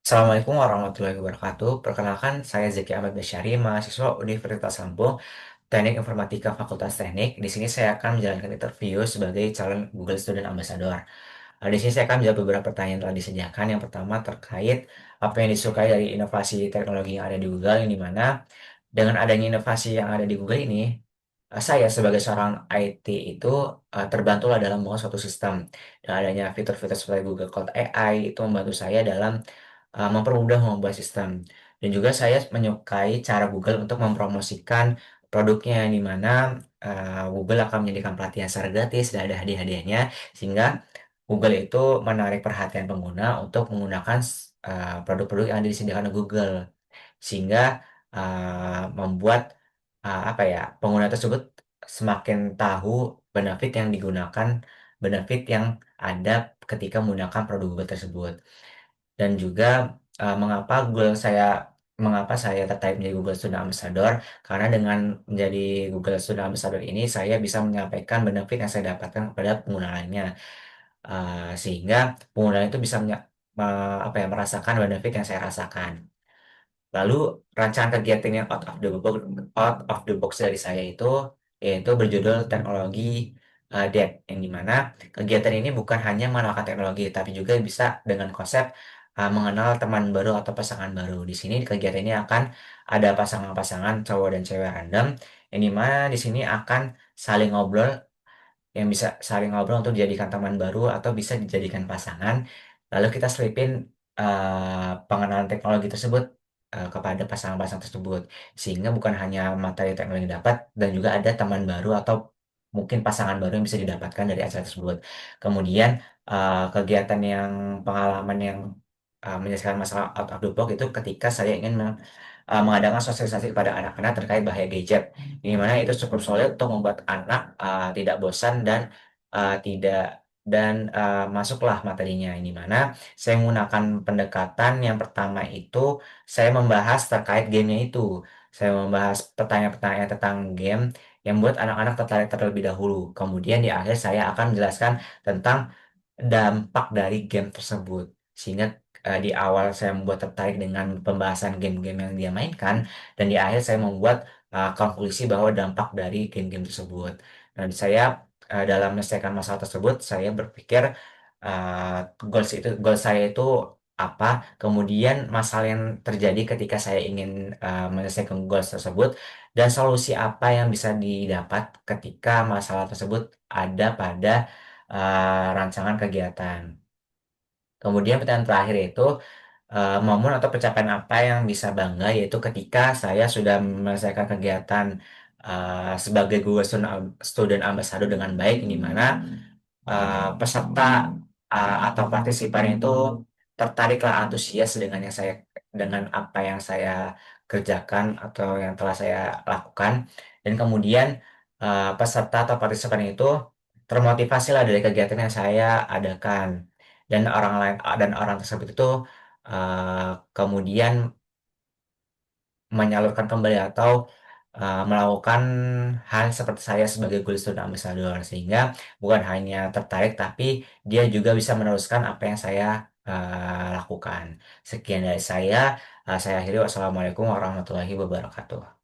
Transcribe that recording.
Assalamualaikum warahmatullahi wabarakatuh. Perkenalkan, saya Zeki Ahmad Basyari, mahasiswa Universitas Lampung, Teknik Informatika Fakultas Teknik. Di sini saya akan menjalankan interview sebagai calon Google Student Ambassador. Di sini saya akan menjawab beberapa pertanyaan yang telah disediakan. Yang pertama terkait apa yang disukai dari inovasi teknologi yang ada di Google, yang dimana dengan adanya inovasi yang ada di Google ini, saya sebagai seorang IT itu terbantulah dalam membangun suatu sistem. Dan adanya fitur-fitur seperti Google Cloud AI itu membantu saya dalam mempermudah membuat sistem. Dan juga saya menyukai cara Google untuk mempromosikan produknya, di mana Google akan menyediakan pelatihan secara gratis dan ada hadiah-hadiahnya, sehingga Google itu menarik perhatian pengguna untuk menggunakan produk-produk yang disediakan Google, sehingga membuat apa ya, pengguna tersebut semakin tahu benefit yang digunakan, benefit yang ada ketika menggunakan produk Google tersebut. Dan juga mengapa saya tertarik menjadi Google Student Ambassador, karena dengan menjadi Google Student Ambassador ini saya bisa menyampaikan benefit yang saya dapatkan kepada pengguna lainnya. Sehingga pengguna itu bisa merasakan benefit yang saya rasakan. Lalu rancangan kegiatan yang out of the box dari saya itu yaitu berjudul teknologi Depth, yang dimana kegiatan ini bukan hanya mengenalkan teknologi tapi juga bisa dengan konsep mengenal teman baru atau pasangan baru. Di sini kegiatan ini akan ada pasangan-pasangan cowok dan cewek random, yang dimana di sini akan saling ngobrol, yang bisa saling ngobrol untuk dijadikan teman baru atau bisa dijadikan pasangan. Lalu kita selipin pengenalan teknologi tersebut kepada pasangan-pasangan tersebut, sehingga bukan hanya materi teknologi yang dapat, dan juga ada teman baru atau mungkin pasangan baru yang bisa didapatkan dari acara tersebut. Kemudian kegiatan yang pengalaman yang menyelesaikan masalah out of the box itu ketika saya ingin mengadakan sosialisasi kepada anak-anak terkait bahaya gadget, di mana itu cukup sulit untuk membuat anak tidak bosan dan tidak masuklah materinya. Ini mana saya menggunakan pendekatan yang pertama itu, saya membahas terkait gamenya itu. Saya membahas pertanyaan-pertanyaan tentang game yang membuat anak-anak tertarik terlebih dahulu. Kemudian di akhir saya akan menjelaskan tentang dampak dari game tersebut. Sehingga di awal saya membuat tertarik dengan pembahasan game-game yang dia mainkan, dan di akhir saya membuat konklusi bahwa dampak dari game-game tersebut. Dan saya dalam menyelesaikan masalah tersebut, saya berpikir goal saya itu apa, kemudian masalah yang terjadi ketika saya ingin menyelesaikan goals tersebut, dan solusi apa yang bisa didapat ketika masalah tersebut ada pada rancangan kegiatan. Kemudian pertanyaan terakhir itu, momen atau pencapaian apa yang bisa bangga, yaitu ketika saya sudah menyelesaikan kegiatan sebagai Google Student Ambassador dengan baik, di mana peserta atau partisipan itu tertariklah, antusias dengan apa yang saya kerjakan atau yang telah saya lakukan. Dan kemudian peserta atau partisipan itu termotivasi lah dari kegiatan yang saya adakan, dan orang lain dan orang tersebut itu kemudian menyalurkan kembali atau melakukan hal seperti saya sebagai Guru Student Ambassador, sehingga bukan hanya tertarik tapi dia juga bisa meneruskan apa yang saya lakukan. Sekian dari saya. Saya akhiri. Wassalamualaikum warahmatullahi wabarakatuh.